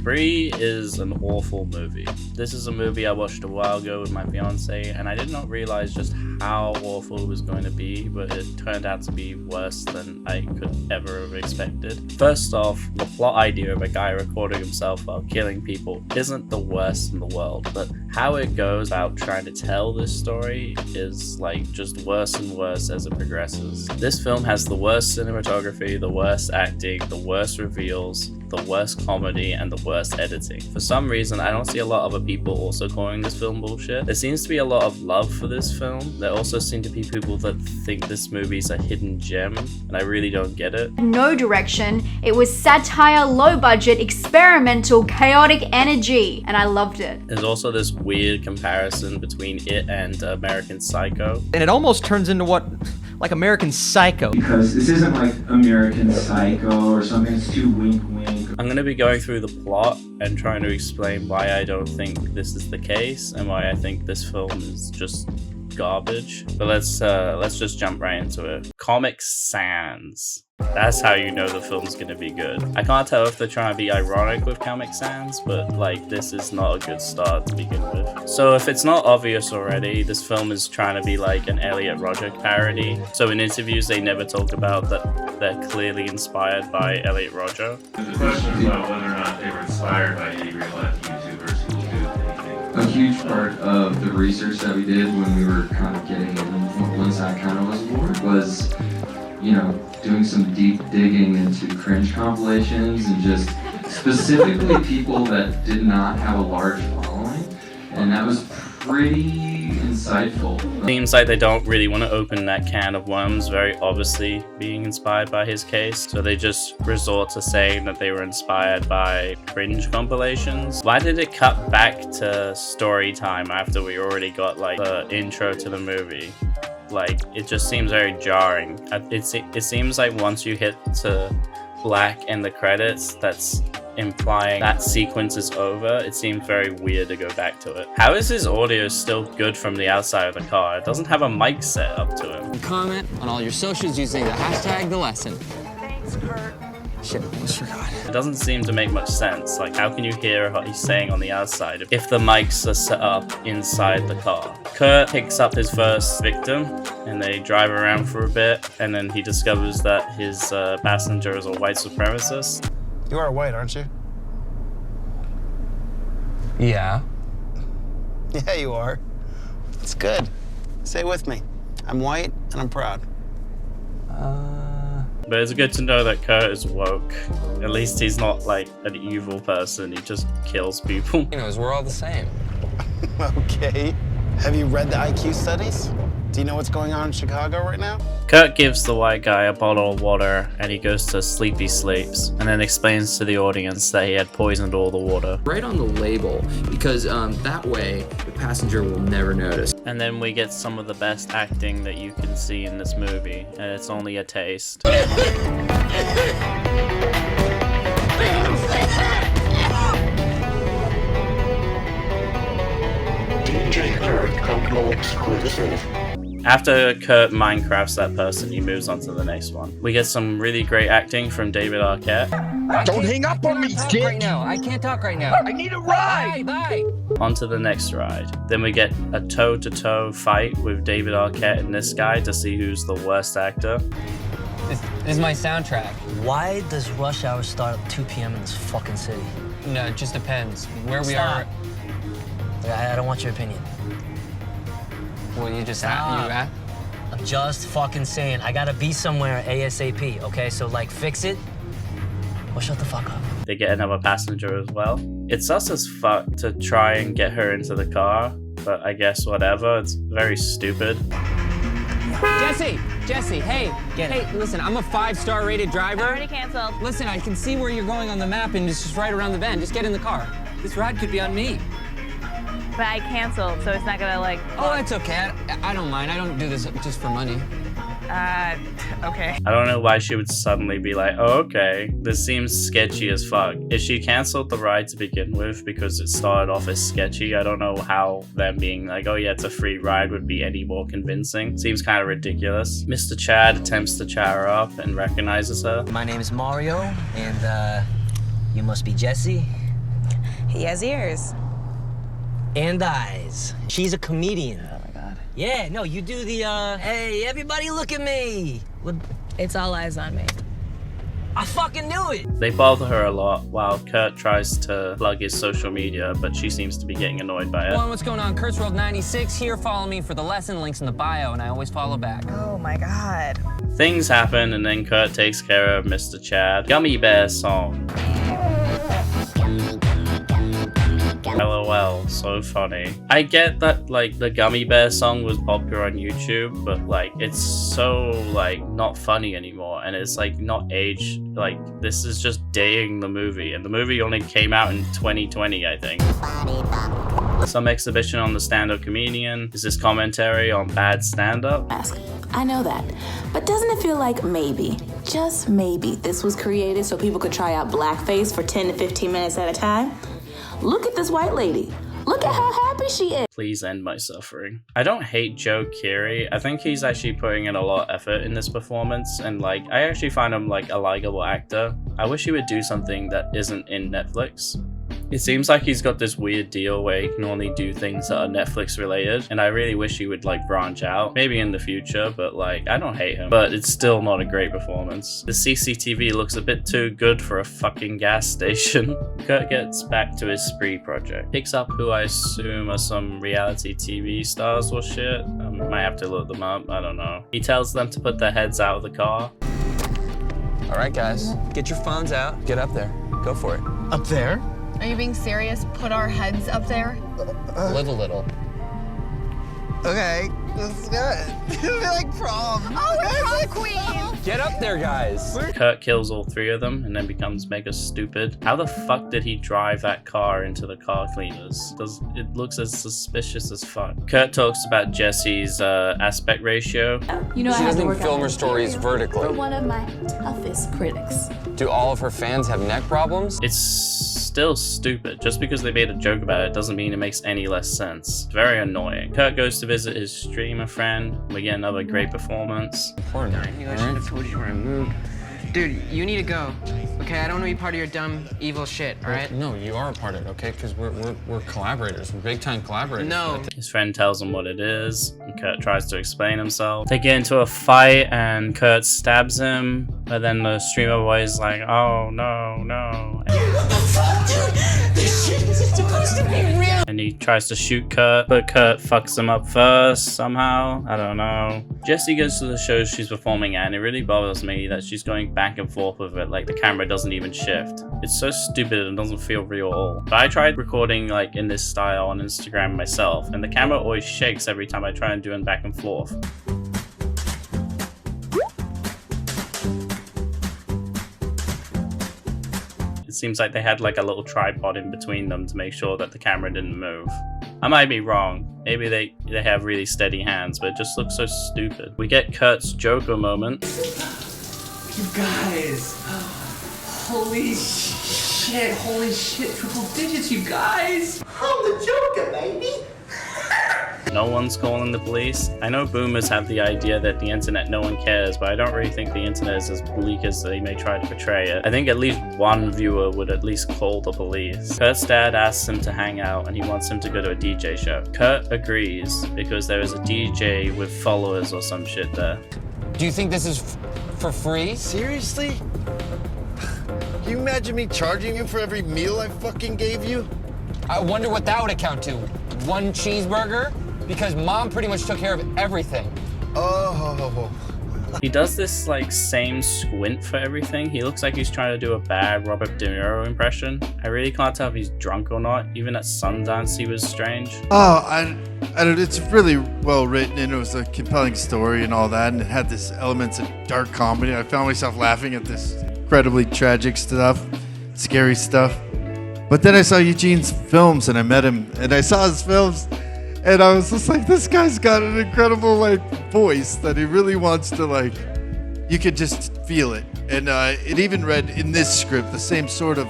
Free is an awful movie. This is a movie I watched a while ago with my fiance, and I did not realize just how awful it was going to be, but it turned out to be worse than I could ever have expected. First off, the plot idea of a guy recording himself while killing people isn't the worst in the world, but how it goes about trying to tell this story is like just worse and worse as it progresses. This film has the worst cinematography, the worst acting, the worst reveals, the worst comedy, and the worst editing. For some reason, I don't see a lot of other people also calling this film bullshit. There seems to be a lot of love for this film. There also seem to be people that think this movie's a hidden gem, and I really don't get it. No direction. It was satire, low budget, experimental, chaotic energy, and I loved it. There's also this weird comparison between it and American Psycho. And it almost turns into what? Like American Psycho. Because this isn't like American Psycho or something, it's too wink wink. I'm going to be going through the plot and trying to explain why I don't think this is the case and why I think this film is just garbage. But let's just jump right into it. Comic Sans. That's how you know the film's gonna be good. I can't tell if they're trying to be ironic with Comic Sans, but like this is not a good start to begin with. So if it's not obvious already, this film is trying to be like an Elliot Rodger parody. So in interviews they never talk about that they're clearly inspired by Elliot Rodger. The question is about whether or not they were inspired by any real life YouTubers who do anything. A huge part of the research that we did when we were kind of getting in, once I kind of was bored, was, you know, doing some deep digging into cringe compilations and just specifically people that did not have a large following, and that was pretty insightful. Seems like they don't really want to open that can of worms, very obviously being inspired by his case, so they just resort to saying that they were inspired by cringe compilations. Why did it cut back to story time after we already got like the intro to the movie? Like, it just seems very jarring. It seems like once you hit to black in the credits, that's implying that sequence is over. It seems very weird to go back to it. How is his audio still good from the outside of the car? It doesn't have a mic set up to him. Comment on all your socials using the hashtag The Lesson. Thanks, Kurt. Shit, almost forgot. It doesn't seem to make much sense. Like, how can you hear what he's saying on the outside if the mics are set up inside the car? Kurt picks up his first victim, and they drive around for a bit, and then he discovers that his passenger is a white supremacist. You are white, aren't you? Yeah. Yeah, you are. It's good. Say it with me. I'm white, and I'm proud. But it's good to know that Kurt is woke. At least he's not like an evil person, he just kills people. He knows we're all the same. Okay. Have you read the IQ studies? Do you know what's going on in Chicago right now? Kurt gives the white guy a bottle of water and he goes to sleepy sleeps and then explains to the audience that he had poisoned all the water. Right on the label, because that way the passenger will never notice. And then we get some of the best acting that you can see in this movie, and it's only a taste. After Kurt Minecrafts that person, he moves on to the next one. We get some really great acting from David Arquette. Don't hang up on me, dick! Right now, I can't talk right now. I need a ride! Bye! On to the next ride. Then we get a toe-to-toe fight with David Arquette and this guy to see who's the worst actor. This is my soundtrack. Why does rush hour start at 2 p.m. in this fucking city? No, it just depends. Where we Stop. are. I don't want your opinion. Well, you just Stop. I'm just fucking saying, I gotta be somewhere ASAP, okay? So, like, fix it or shut the fuck up. They get another passenger as well. It's sus as fuck to try and get her into the car, but I guess whatever, it's very stupid. Jesse, hey, listen, I'm a 5-star rated driver. Already canceled. Listen, I can see where you're going on the map and it's just right around the bend. Just get in the car. This ride could be on me. But I canceled, so it's not gonna like... Oh, it's okay. I don't mind. I don't do this just for money. Okay. I don't know why she would suddenly be like, oh, okay, this seems sketchy as fuck. If she canceled the ride to begin with because it started off as sketchy, I don't know how them being like, oh yeah, it's a free ride would be any more convincing. Seems kind of ridiculous. Mr. Chad attempts to chat her up and recognizes her. My name is Mario, and you must be Jesse. He has ears. And eyes. She's a comedian. Oh my God. Yeah, no, you do the, hey, everybody look at me. It's all eyes on me. I fucking knew it. They bother her a lot while Kurt tries to plug his social media, but she seems to be getting annoyed by it. What's going on? Kurt's World 96 here. Follow me for the lesson. Links in the bio, and I always follow back. Oh my God. Things happen, and then Kurt takes care of Mr. Chad. Gummy Bear song. LOL, so funny. I get that, like, the Gummy Bear song was popular on YouTube, but, like, it's so, like, not funny anymore, and it's, like, not aged. Like, this is just dating the movie, and the movie only came out in 2020, I think. Some exhibition on the stand-up comedian. Is this commentary on bad stand-up? I know that, but doesn't it feel like maybe, just maybe, this was created so people could try out blackface for 10 to 15 minutes at a time? Look at this white lady. Look at how happy she is. Please end my suffering. I don't hate Joe Keery. I think he's actually putting in a lot of effort in this performance, and like, I actually find him like a likable actor. I wish he would do something that isn't in Netflix. It seems like he's got this weird deal where he can only do things that are Netflix related, and I really wish he would like branch out, maybe in the future, but like, I don't hate him, but it's still not a great performance. The CCTV looks a bit too good for a fucking gas station. Kurt gets back to his Spree project, picks up who I assume are some reality TV stars or shit. Might have to look them up, I don't know. He tells them to put their heads out of the car. All right, guys, get your phones out. Get up there. Go for it. Up there? Are you being serious? Put our heads up there? Live a little. Okay, that's good. It'll be like prom. Oh, we're prom queens! Get up there, guys. Kurt kills all three of them and then becomes mega stupid. How the fuck did he drive that car into the car cleaners? It looks as suspicious as fuck. Kurt talks about Jesse's aspect ratio. You know, I have to work film her out stories vertically. for one of my toughest critics. Do all of her fans have neck problems? It's still stupid. Just because they made a joke about it doesn't mean it makes any less sense. It's very annoying. Kurt goes to visit his streamer friend. We get another great performance. Poor guy. I should have told you where I moved. Dude, you need to go. Okay, I don't want to be part of your dumb, evil shit, all right? No, you are a part of it, okay? Because we're collaborators. We're big-time collaborators. No. His friend tells him what it is, and Kurt tries to explain himself. They get into a fight, and Kurt stabs him, but then the streamer boy is like, oh, no, no. This shit isn't supposed to be real. And he tries to shoot Kurt, but Kurt fucks him up first, somehow. I don't know. Jessie goes to the show she's performing at, and it really bothers me that she's going back and forth with it, like the camera doesn't even shift. It's so stupid and doesn't feel real at all. But I tried recording like in this style on Instagram myself, and the camera always shakes every time I try and do it back and forth. It seems like they had like a little tripod in between them to make sure that the camera didn't move. I might be wrong. Maybe they have really steady hands, but it just looks so stupid. We get Kurt's Joker moment. You guys. Holy shit, triple digits, you guys. I'm the Joker, baby. No one's calling the police. I know boomers have the idea that the internet no one cares, but I don't really think the internet is as bleak as they may try to portray it. I think at least one viewer would at least call the police. Kurt's dad asks him to hang out and he wants him to go to a DJ show. Kurt agrees because there is a DJ with followers or some shit there. Do you think this is for free? Seriously? Can you imagine me charging you for every meal I fucking gave you? I wonder what that would account to. One cheeseburger? Because Mom pretty much took care of everything. Oh. He does this like same squint for everything. He looks like he's trying to do a bad Robert De Niro impression. I really can't tell if he's drunk or not. Even at Sundance he was strange. Oh, I don't, it's really well written and it was a compelling story and all that, and it had this elements of dark comedy. I found myself laughing at this incredibly tragic stuff, scary stuff. But then I saw Eugene's films and I met him and I saw his films and I was just like, this guy's got an incredible like voice that he really wants to like, you could just feel it. And it even read in this script, the same sort of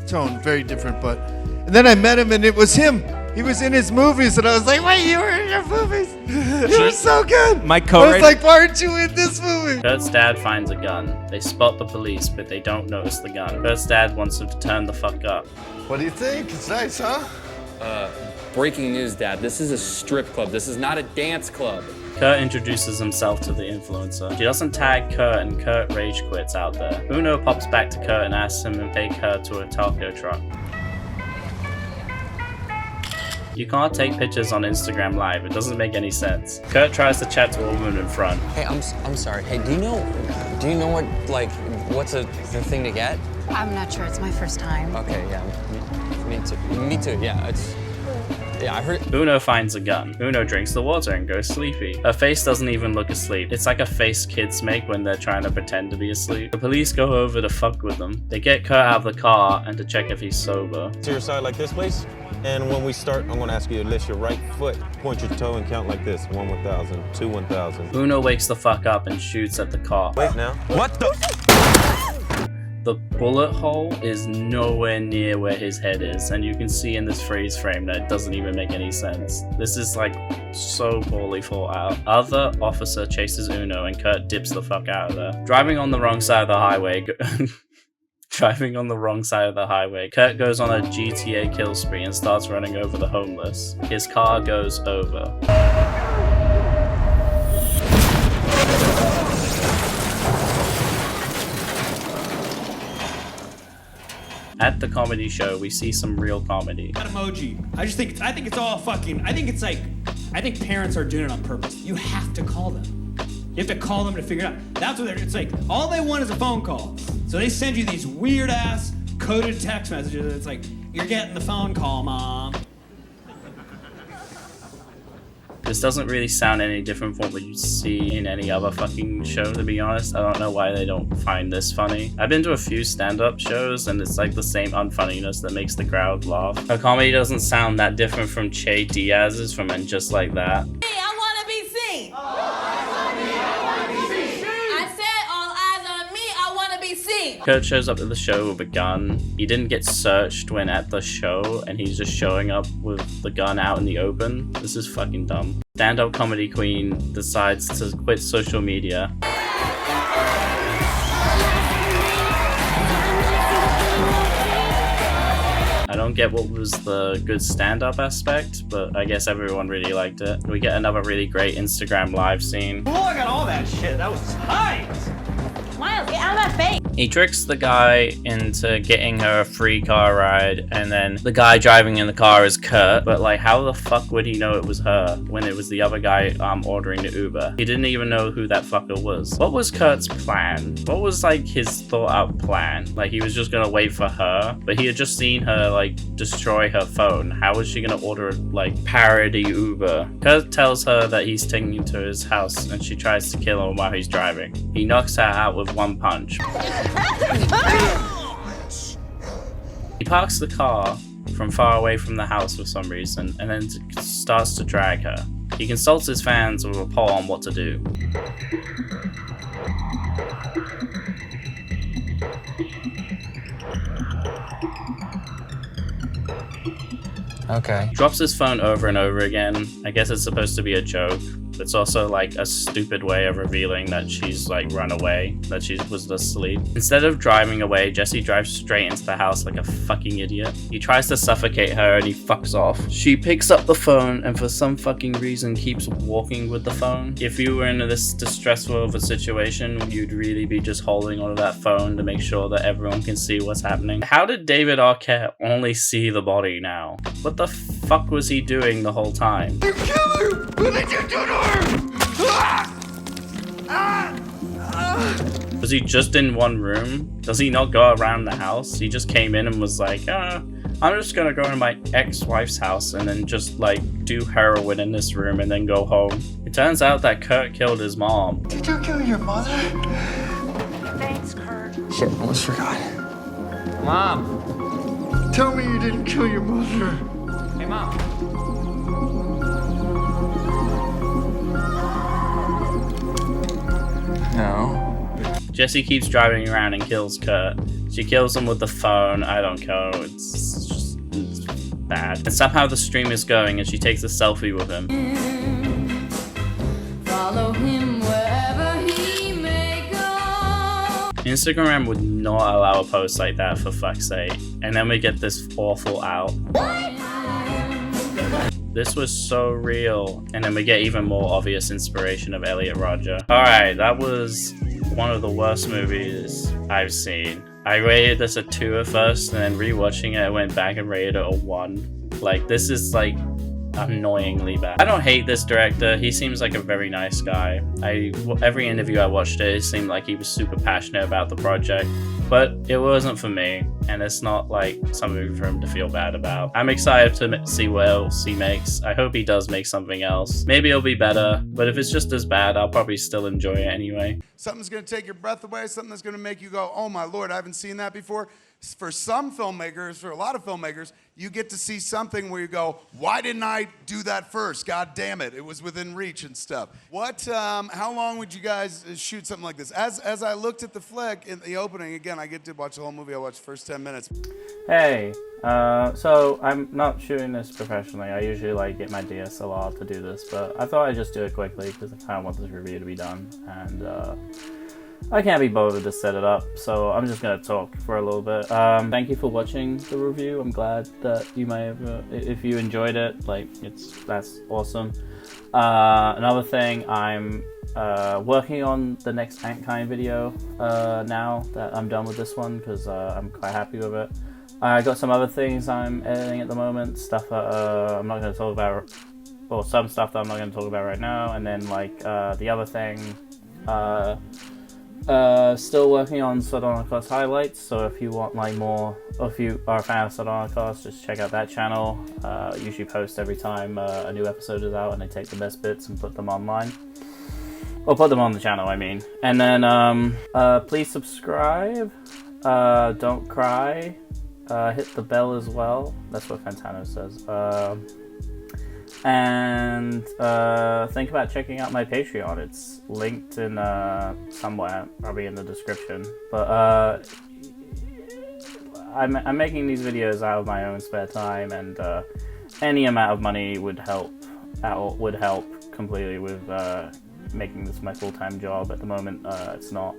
tone, very different. And then I met him and it was him. He was in his movies, and I was like, wait, you were in your movies? You were so good. My I co-writer. was like, why aren't you in this movie? Kurt's dad finds a gun. They spot the police, but they don't notice the gun. Kurt's dad wants him to turn the fuck up. What do you think? It's nice, huh? Breaking news, Dad. This is a strip club. This is not a dance club. Kurt introduces himself to the influencer. She doesn't tag Kurt, and Kurt rage quits out there. Uno pops back to Kurt and asks him to take her to a taco truck. You can't take pictures on Instagram Live. It doesn't make any sense. Kurt tries to chat to a woman in front. Hey, I'm sorry. Hey, do you know what, like, what's the thing to get? I'm not sure. It's my first time. Okay, yeah. Me too, yeah. Yeah, I heard. Uno finds a gun. Uno drinks the water and goes sleepy. Her face doesn't even look asleep. It's like a face kids make when they're trying to pretend to be asleep. The police go over to fuck with them. They get Kurt out of the car and to check if he's sober. To your side like this, please. And when we start, I'm gonna ask you to lift your right foot, point your toe, and count like this. 1, 1,000, 2, 1,000. Uno wakes the fuck up and shoots at the car. Wait now. What the? The bullet hole is nowhere near where his head is, and you can see in this freeze frame that it doesn't even make any sense. This is like so poorly thought out. Other officer chases Uno and Kurt dips the fuck out of there. Driving on the wrong side of the highway, Kurt goes on a GTA kill spree and starts running over the homeless. His car goes over. At the comedy show, we see some real comedy. That emoji. I think it's all fucking. I think parents are doing it on purpose. You have to call them. You have to call them to figure it out. That's what it's like. All they want is a phone call. So they send you these weird ass coded text messages. And it's like, you're getting the phone call, Mom. This doesn't really sound any different from what you see in any other fucking show, to be honest. I don't know why they don't find this funny. I've been to a few stand-up shows, and it's like the same unfunniness that makes the crowd laugh. Her comedy doesn't sound that different from Che Diaz's from And Just Like That. I want to be seen. I said all eyes on me. I want to be seen. Kurt shows up at the show with a gun. He didn't get searched when at the show, and he's just showing up with the gun out in the open. This is fucking dumb. Stand-up comedy queen decides to quit social media. I don't get what was the good stand-up aspect, but I guess everyone really liked it. We get another really great Instagram live scene. Oh, I got all that shit. That was tight. Miles, get out of my face. He tricks the guy into getting her a free car ride, and then the guy driving in the car is Kurt, but like how the fuck would he know it was her when it was the other guy ordering the Uber? He didn't even know who that fucker was. What was Kurt's plan? What was like his thought out plan? Like he was just gonna wait for her, but he had just seen her like destroy her phone. How was she gonna order like parody Uber? Kurt tells her that he's taking her to his house, and she tries to kill him while he's driving. He knocks her out with one punch. He parks the car from far away from the house for some reason, and then starts to drag her. He consults his fans with a poll on what to do. Okay. Drops his phone over and over again. I guess it's supposed to be a joke. It's also like a stupid way of revealing that she's like run away, that she was asleep. Instead of driving away, Jesse drives straight into the house like a fucking idiot. He tries to suffocate her and he fucks off. She picks up the phone and for some fucking reason keeps walking with the phone. If you were in this distressful of a situation, you'd really be just holding onto that phone to make sure that everyone can see what's happening. How did David Arquette only see the body now? What the fuck was he doing the whole time? You kill her! What did you do to her? Was he just in one room? Does he not go around the house? He just came in and was like, I'm just gonna go to my ex-wife's house and then just like do heroin in this room and then go home. It turns out that Kurt killed his mom. Did you kill your mother? Thanks, Kurt. Shit, almost forgot. Mom. Tell me you didn't kill your mother. Hey, Mom. No. Jesse keeps driving around and kills Kurt. She kills him with the phone. I don't know. It's bad. And somehow the stream is going and she takes a selfie with him. Follow him wherever he may go. Instagram would not allow a post like that, for fuck's sake. And then we get this awful out. This was so real. And then we get even more obvious inspiration of Elliot Rodger. Alright, that was one of the worst movies I've seen. I rated this a 2 at first, and then rewatching it, I went back and rated it a 1. Like, this is like annoyingly bad. I don't hate this director. He seems like a very nice guy. Every interview I watched it seemed like he was super passionate about the project, but it wasn't for me, and it's not like something for him to feel bad about. I'm excited to see what else he makes. I hope he does make something else. Maybe it'll be better, but if it's just as bad, I'll probably still enjoy it anyway. Something's going to take your breath away, something that's going to make you go, oh my Lord, I haven't seen that before. For some filmmakers, for a lot of filmmakers, you get to see something where you go, why didn't I do that first? God damn it, it was within reach and stuff. How long would you guys shoot something like this? As I looked at the flick in the opening, again, I get to watch the whole movie, I watched the first 10 minutes. Hey, so I'm not shooting this professionally. I usually like get my DSLR to do this, but I thought I'd just do it quickly because I kind of want this review to be done, and I can't be bothered to set it up, so I'm just gonna talk for a little bit. Thank you for watching the review. I'm glad that you may have, if you enjoyed it, like, that's awesome. Another thing, I'm working on the next Antkind video now that I'm done with this one, because I'm quite happy with it. I got some other things I'm editing at the moment, stuff I'm not going to talk about, or some stuff that I'm not going to talk about right now, and then like the other thing, still working on Sardonicos highlights, so if you want like more, or if you are a fan of Sardonicos, just check out that channel. Usually post every time a new episode is out, and I take the best bits and put them online. Or put them on the channel, I mean. And then please subscribe, don't cry, hit the bell as well. That's what Fantano says. And think about checking out my Patreon. It's linked in somewhere, probably in the description. But I'm making these videos out of my own spare time, and any amount of money would help completely with making this my full-time job. At the moment, it's not.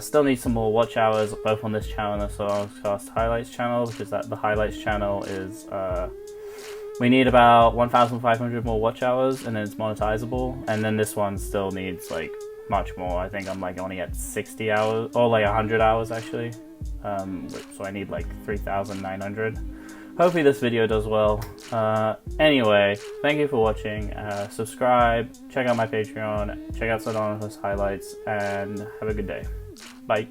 Still need some more watch hours, both on this channel and the Sardonicos highlights channel, because the highlights channel is we need about 1,500 more watch hours, and then it's monetizable. And then this one still needs like much more. I think I'm like only at 60 hours, or like 100 hours actually. So I need like 3,900. Hopefully this video does well. Anyway, thank you for watching. Subscribe, check out my Patreon, check out Sardonicos highlights, and have a good day. Bye.